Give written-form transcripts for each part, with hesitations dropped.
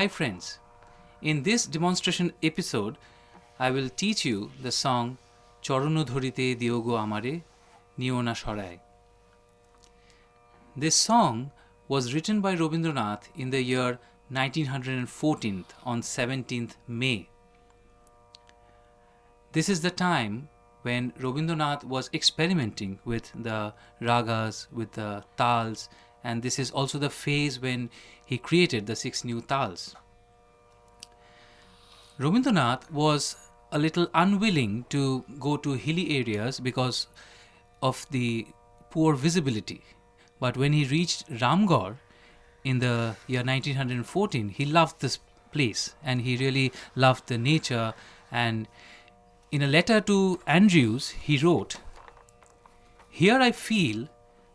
Hi friends, in this demonstration episode, I will teach you the song Chorono Dhorite Diogo Amare Niona Shorai. This song was written by Rabindranath in the year 1914 on 17th May. This is the time when Rabindranath was experimenting with the ragas, with the tals, and this is also the phase when he created the 6 new tals. Rabindranath was a little unwilling to go to hilly areas because of the poor visibility. But when he reached Ramgarh in the year 1914, he loved this place and he really loved the nature. And in a letter to Andrews, he wrote, "Here I feel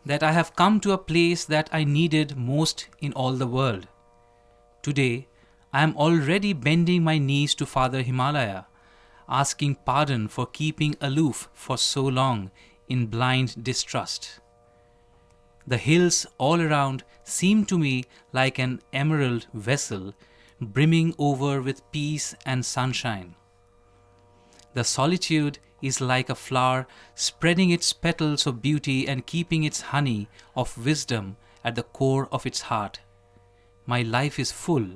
that I have come to a place that I needed most in all the world. Today, I am already bending my knees to Father Himalaya, asking pardon for keeping aloof for so long in blind distrust. The hills all around seem to me like an emerald vessel brimming over with peace and sunshine. The solitude is like a flower spreading its petals of beauty and keeping its honey of wisdom at the core of its heart. My life is full.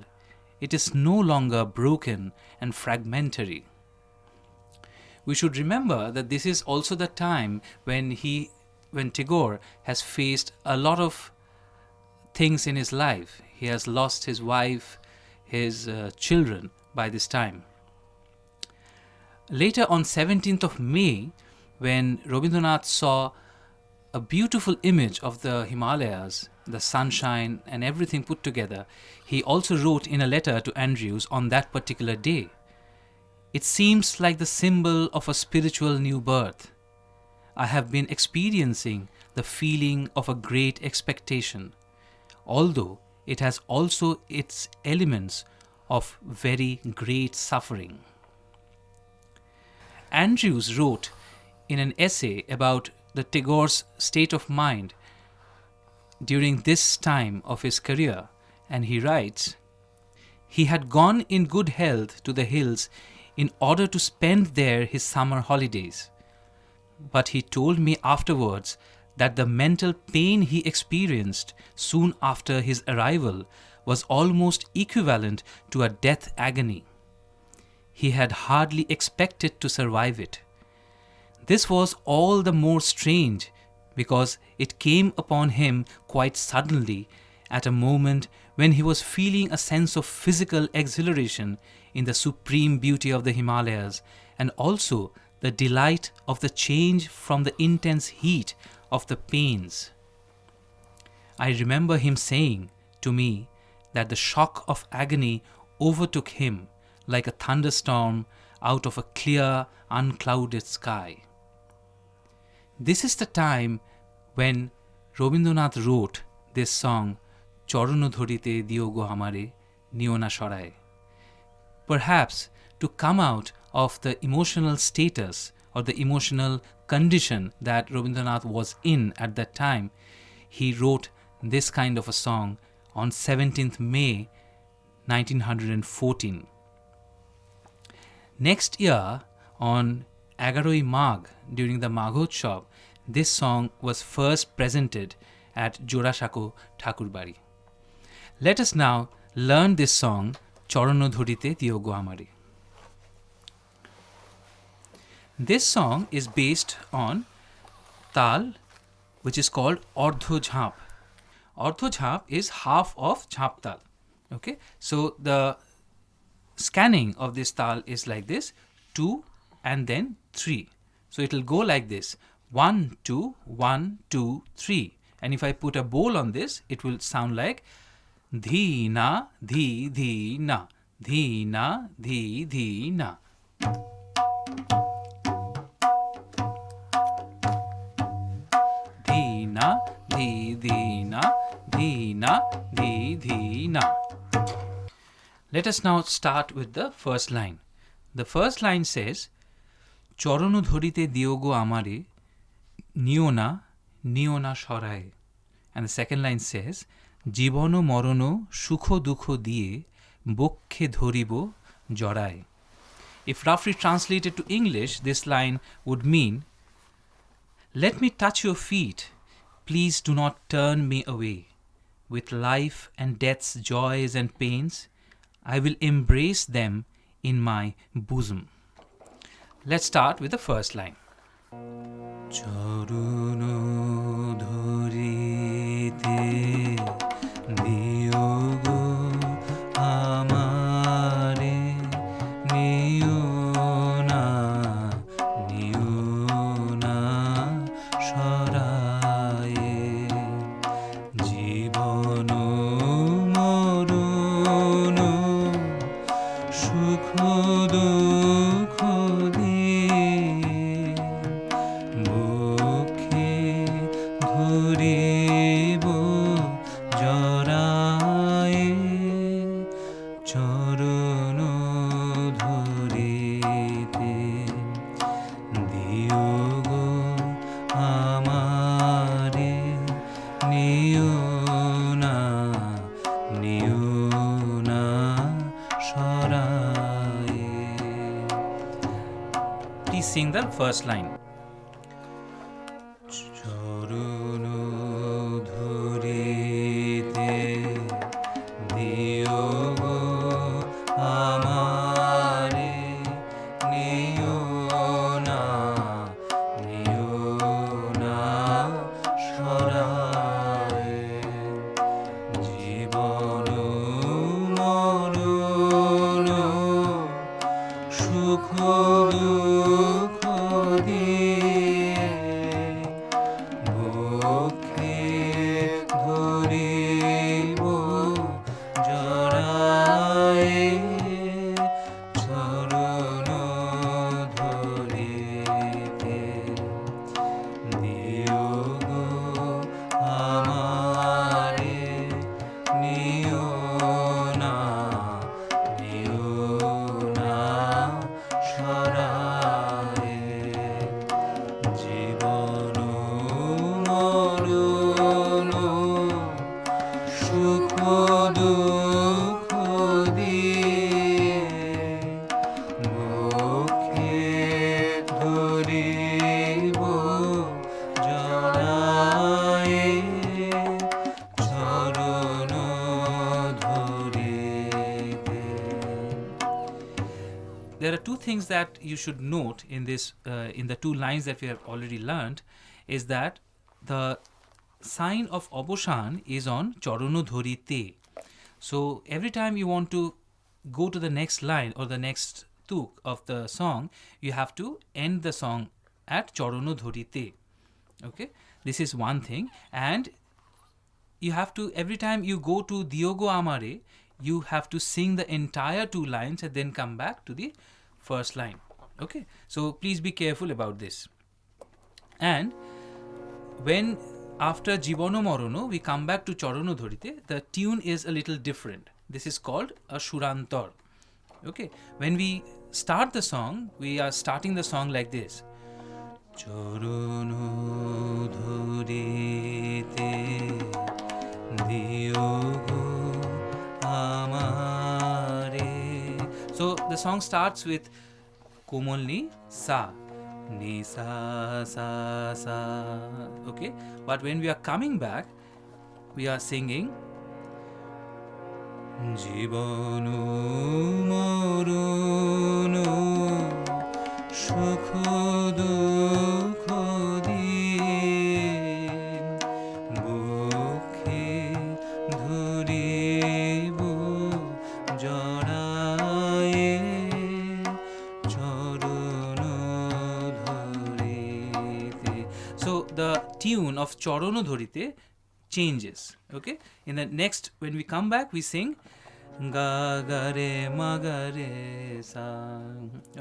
It is no longer broken and fragmentary." We should remember that this is also the time when Tagore has faced a lot of things in his life. He has lost his wife, his children by this time. Later on 17th of May, when Rabindranath saw a beautiful image of the Himalayas, the sunshine and everything put together, he also wrote in a letter to Andrews on that particular day, "It seems like the symbol of a spiritual new birth. I have been experiencing the feeling of a great expectation, although it has also its elements of very great suffering." Andrews wrote in an essay about the Tagore's state of mind during this time of his career, and he writes, "He had gone in good health to the hills in order to spend there his summer holidays. But he told me afterwards that the mental pain he experienced soon after his arrival was almost equivalent to a death agony. He had hardly expected to survive it. This was all the more strange because it came upon him quite suddenly at a moment when he was feeling a sense of physical exhilaration in the supreme beauty of the Himalayas and also the delight of the change from the intense heat of the pains. I remember him saying to me that the shock of agony overtook him like a thunderstorm out of a clear, unclouded sky." This is the time when Rabindranath wrote this song, Chorono Dhorite Diogo Amare Niona Shorai. Perhaps to come out of the emotional status or the emotional condition that Rabindranath was in at that time, he wrote this kind of a song on 17th May 1914. Next year, on 11 Magh, during the Maghotshav, this song was first presented at Jorashako Thakurbari. Let us now learn this song, Chorono Dhorite Diogo Amare. This song is based on tal, which is called Ardho Jhap. Ardho Jhap is half of Jhap tal. Okay, so the scanning of this tal is like this, 2 and then 3. So it will go like this, 1, 2, 1, 2, 3. And if I put a bowl on this, it will sound like dhi na, dhi, dhi na, dhi na, dhi, dhi na. Dhi na, dhi, dhi na, dhi na, dhi, dhi na. Let us now start with the first line. The first line says, "Chorono dhorite diogo amare, niona, niona shorai." And the second line says, "Jibono morono sukho dukho diye, bokkhe dhoribo jorai. If roughly translated to English, this line would mean, let me touch your feet, please do not turn me away. With life and death's joys and pains, I will embrace them in my bosom. Let's start with the first line. Charuno dhorite diyogo amare niyona niyona sharaye jibono morono shukho dukho diye bokkhe dhoribo joraye চরণ ধরিতে দিও গো আমারে নিও না সরায়ে. Please sing the first line. চরণ ধরিতে দিও গো আমারে নিও না সরায়ে জীবন মরণ সুখ দুঃখ দিয়ে বক্ষে ধরিব জড়ায়ে চরণ ধরিতে দিও গো আমারে নিও না সরায়ে জীবন মরণ সুখ দুঃখ দিয়ে বক্ষে ধরিব জড়ায়ে চরণ ধরিতে. There are two things that you should note in this, in the two lines that we have already learned, is that the sign of oboshan is on chorono dhorite. So every time you want to go to the next line or the next tuk of the song, you have to end the song at chorono dhorite. Okay, this is one thing. And you have to, every time you go to Diogo Amare, you have to sing the entire two lines and then come back to the first line. Okay, so please be careful about this. And when after Jibono Morono we come back to Chorono Dhorite, the tune is a little different. This is called a Shurantar. Okay, when we start the song, we are starting the song like this. Chorono Dhorite diyo go amare. So the song starts with Komolni Sa, Ni Sa Sa Sa. Okay, but when we are coming back, we are singing Jibono Morono Shukho Dukho diye bokhe dhoribo jড়ায়ে চরণ ধরিতে. So the tune of চরণ ধরিতে changes. Okay, in the next, when we come back, we sing ga ga re ma ga re sa.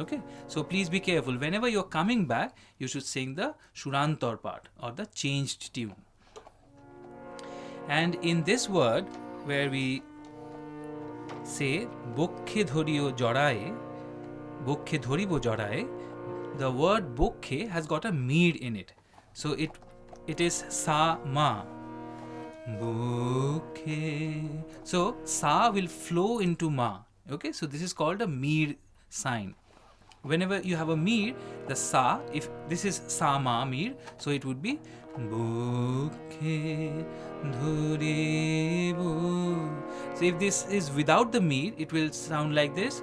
Okay, so please be careful. Whenever you're coming back, you should sing the Shurantar part or the changed tune. And in this word, where we say bokkhe dhoriyo joraye, bokkhe dhoribo joraye, the word bokkhe has got a meed in it. So it is sa ma. Bokkhe. So sa will flow into ma. Okay, so this is called a mir sign. Whenever you have a mir, the sa, if this is sa ma mir, so it would be bukhe dhuribu. So if this is without the mir, it will sound like this.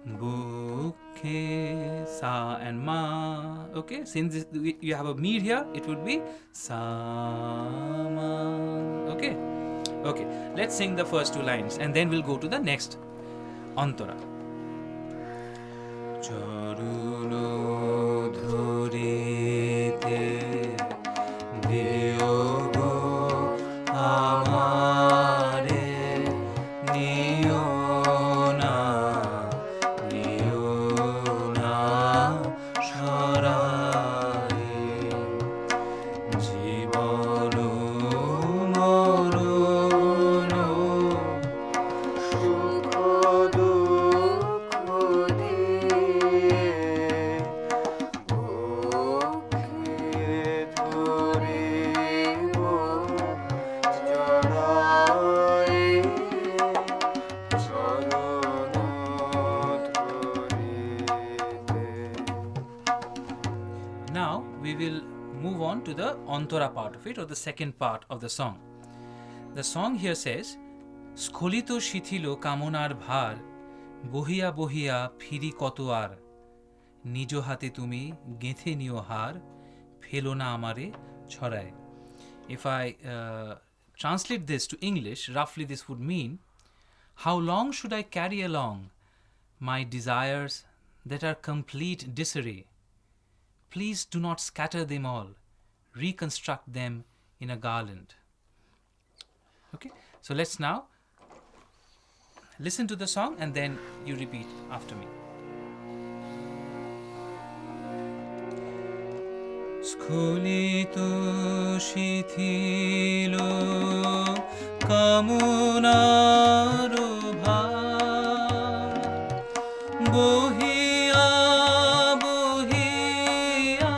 Bukhe sa and ma. Okay, since you have a mir here, it would be sa ma. Okay, okay. Let's sing the first two lines and then we'll go to the next antara. Charuno dhurite diyogo amare niyona sharai jibono morono sukho dukho diye bukhe dhuribo jarai charono dhurite. Now we will move on to the antara part of it, or the second part of the song. The song here says, Skholito shithilo kamonar bhar, bohiya bohiya phiri koto ar, nijo hate tumi gethe niyo har, phelo na amare chhorai. If I translate this to English, roughly this would mean, how long should I carry along my desires that are complete disarray? Please do not scatter them all. Reconstruct them in a garland. Okay, so let's now listen to the song and then you repeat after me. Skholito shithilo kamunaro bhar, bohiya bohiya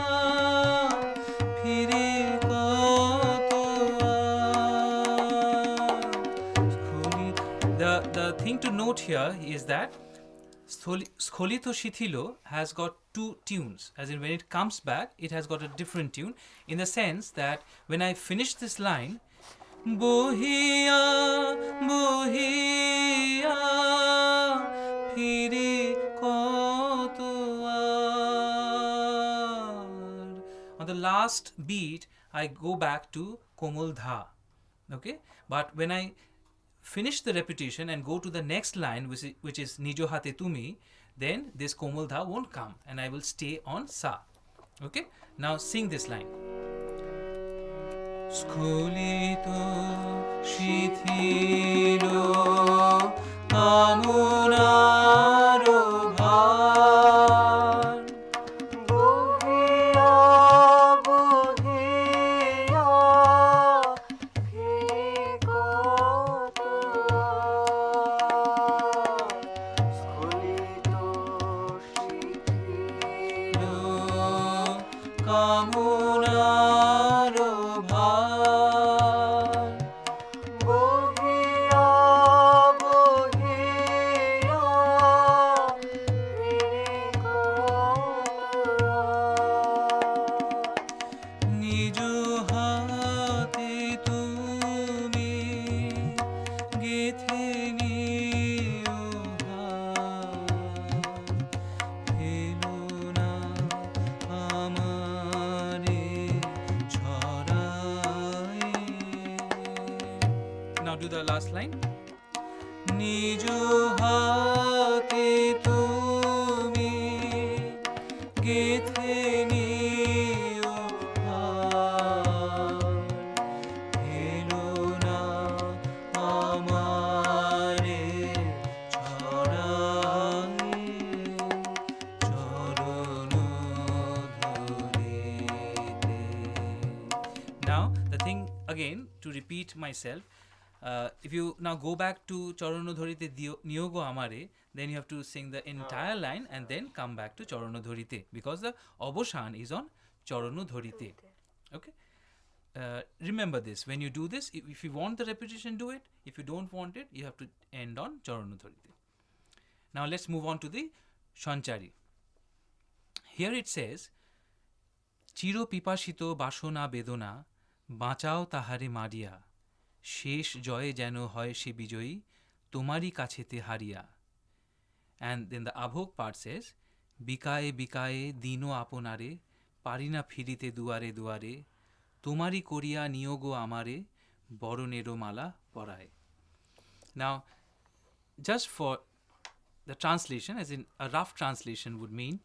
phire koto ar. The thing to note here is that Skholito Shithilo has got two tunes, as in when it comes back, it has got a different tune, in the sense that when I finish this line, Bohiya, bohiya, phiri koto ar. On the last beat, I go back to Komul Dha. Okay, but when I finish the repetition and go to the next line, which is Nijo hate tumi, then this Komul Dha won't come and I will stay on Sa. Okay, now sing this line. Skholito shithilo kamunaro bhar, bohiya bohiya phiri koto ar. Skholito shithilo kamunaro bhar, bohiya bohiya phiri koto ar. nijo hate tumi gethe niyo har, phelo na amare chhorai. Now do the last line. Nijo hate tumi gethe niyo har, phelo na amare chhorai, chorono dhurite. Now the thing again, to repeat myself, if you now go back to Chorono Dhorite Niyogo Amare, then you have to sing the entire line and then come back to Chorono Dhorite, because the Oboshan is on Chorono Dhorite. Okay? Remember this. When you do this, if you want the repetition, do it. If you don't want it, you have to end on Chorono Dhorite. Now let's move on to the Shanchari. Here it says, Chiro pipashito basona bedona, bachao tahare maria, shesh joye jeno hoy she bijoyi, tomari kachete haria. And then the Abhog part says, Bikaye bikaye dino aponare, parina phirite duare duare, tomari koria niyogo amare, boronero mala poraye. Now, just for the translation, as in a rough translation would mean,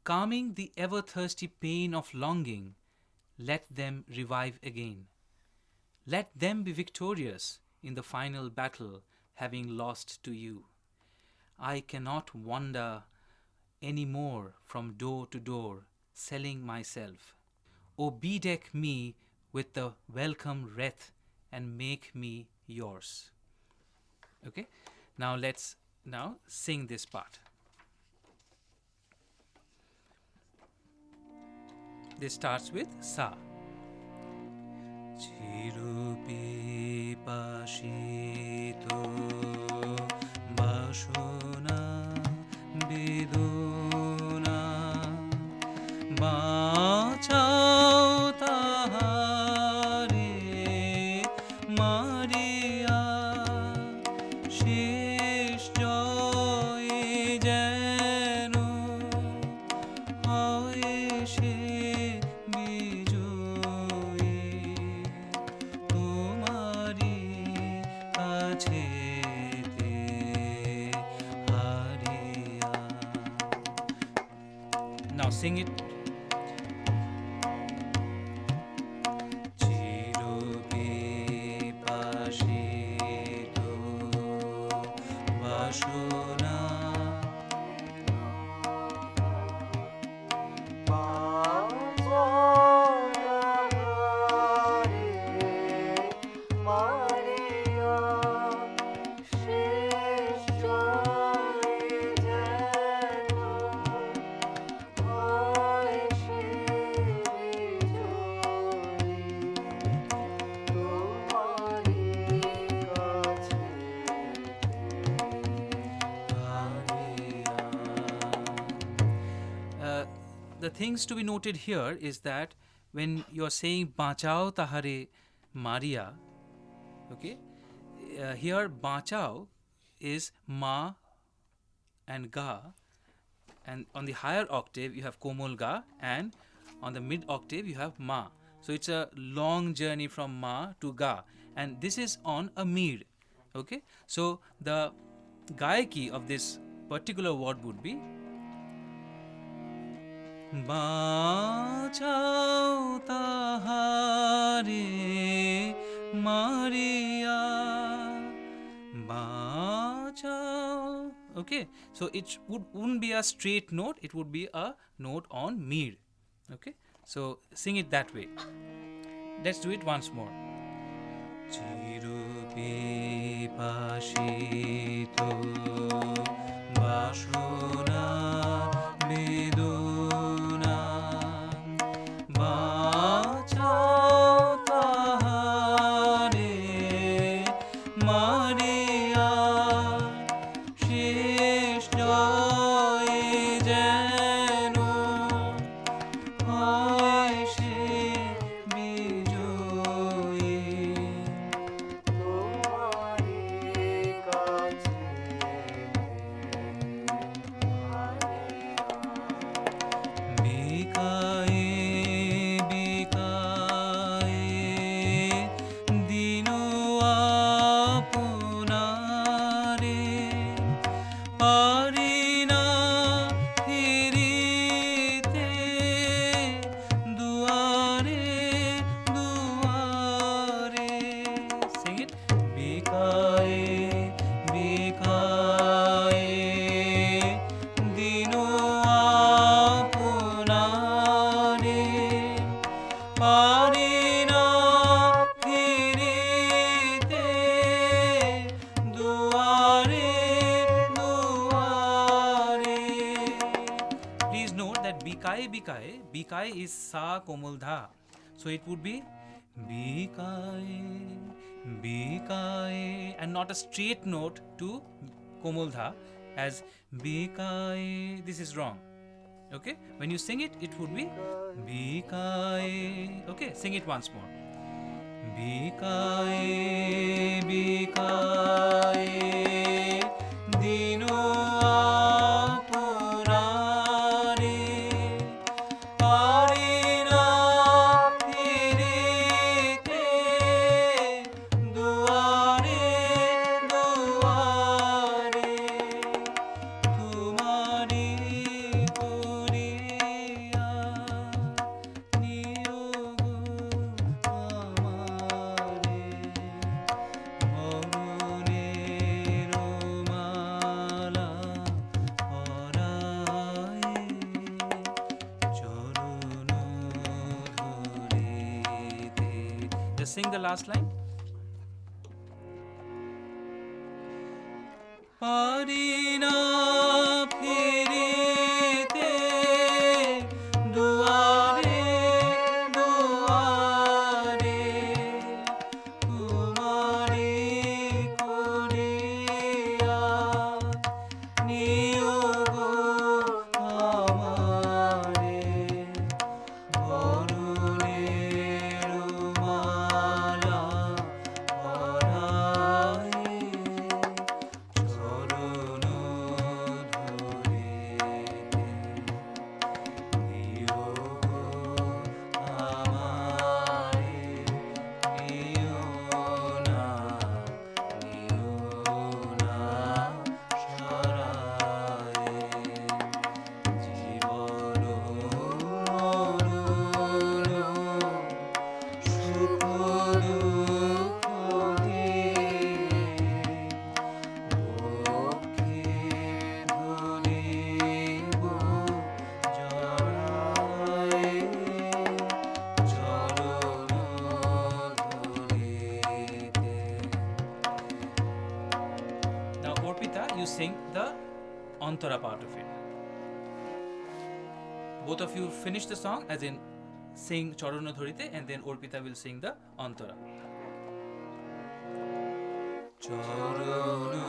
calming the ever-thirsty pain of longing, let them revive again. Let them be victorious in the final battle, having lost to you. I cannot wander any more from door to door, selling myself. O bedeck me with the welcome wreath and make me yours. Okay, now let's now sing this part. This starts with Sa. Chirupi pashito bashona bedona bachao tahare Maria shesh joy jeno hoy she Now sing it. Chirupi pashito bashona The things to be noted here is that when you're saying Bachao Tahare Maria, okay, here Bachao is Ma and Ga, and on the higher octave you have Komol Ga, and on the mid octave you have Ma. So it's a long journey from Ma to Ga, and this is on a Mir. Okay, so the Gayaki of this particular word would be Bachao tahare Maria Bachao. Okay, so it wouldn't be a straight note, it would be a note on Mir. Okay, so sing it that way. Let's do it once more. Chirupi pashito bashona bedona bachao tahare Maria shesh joy jeno hoy she bijoyi Bikai is Sa Komul Dha. So it would be Bikai, Bikaye, and not a straight note to Komuldha as Bikaye. This is wrong. Okay, when you sing it, it would be Bikaye. Okay, sing it once more. Bikaye, Bikaye, Dinu apurane, parina phirite, duare duare, tumari puriya, niyogu amare, বরুণের মালা পরায়ে, চরণ ধরিতে. Just sing the last line. পারিনা ফিরিতে, দুয়ারে দুয়ারে, তোমারি করিয়া নিয়োগ আমারে, বরুণের মালা পরায়ে, চরণ ধরিতে, নিয়োগ আমারে, নিও না সরায়ে, জীবন মরণ সুখ দুঃখ বক্ষে ধরিব জড়ায়ে, চরণ ধরিতে. Now, Orpita, you sing the Antara part of it. Both of you finish the song, as in sing Charana Dhorite, and then Orpita will sing the Antara. Charana